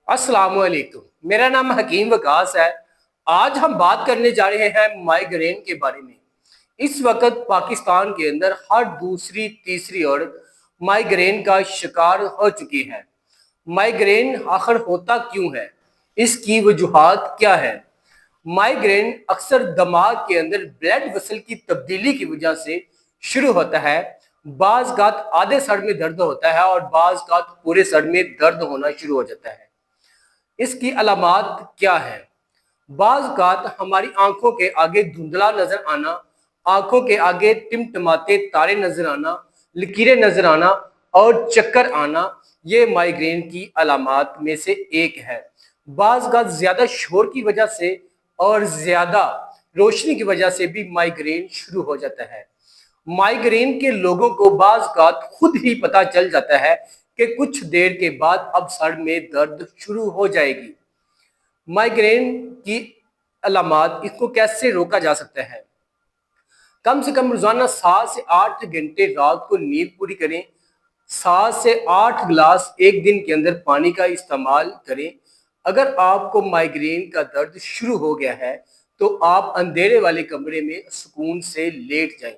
अस्सलामुअलैकुम। मेरा नाम हकीम वकास है। आज हम बात करने जा रहे हैं माइग्रेन के बारे में। इस वक्त पाकिस्तान के अंदर हर दूसरी तीसरी औरत माइग्रेन का शिकार हो चुकी है। माइग्रेन आखिर होता क्यों है, इसकी वजूहात क्या है? माइग्रेन अक्सर दिमाग के अंदर ब्लड वेसल की तब्दीली की वजह से शुरू होता है। बाज़ गात आधे सर में दर्द होता है और बाज़ गात पूरे सर में दर्द होना शुरू हो जाता है। इसकी अलामात क्या है? बाज़ हमारी आंखों के आगे धुंधला नजर आना, आंखों के आगे टिमटिमाते तारे नजर आना, लकीरें नजर आना और चक्कर आना, ये माइग्रेन की अलामात में से एक है। बाज़ ज्यादा शोर की वजह से और ज्यादा रोशनी की वजह से भी माइग्रेन शुरू हो जाता है। माइग्रेन के लोगों को बाज़ खुद ही पता चल जाता है कि कुछ देर के बाद अब सर में दर्द शुरू हो जाएगी। माइग्रेन की अलामात, इसको कैसे रोका जा सकता है? कम से कम रोजाना 7 से 8 घंटे रात को नींद पूरी करें। 7 से 8 गिलास एक दिन के अंदर पानी का इस्तेमाल करें। अगर आपको माइग्रेन का दर्द शुरू हो गया है तो आप अंधेरे वाले कमरे में सुकून से लेट जाएं।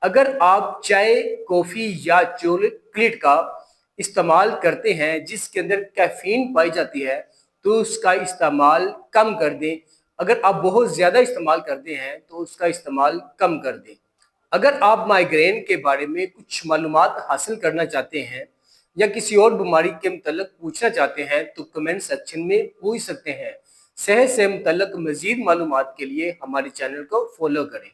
अगर आप चाय, कॉफी या चॉकलेट का इस्तेमाल करते हैं जिसके अंदर कैफीन पाई जाती है तो उसका इस्तेमाल कम कर दें। अगर आप बहुत ज़्यादा इस्तेमाल करते हैं तो उसका इस्तेमाल कम कर दें। अगर आप माइग्रेन के बारे में कुछ मालूमात हासिल करना चाहते हैं या किसी और बीमारी के मुतल्लिक पूछना चाहते हैं तो कमेंट सेक्शन में पूछ सकते हैं। सेहत से मुतल्लिक मज़ीद मालूमात के लिए हमारे चैनल को फॉलो करें।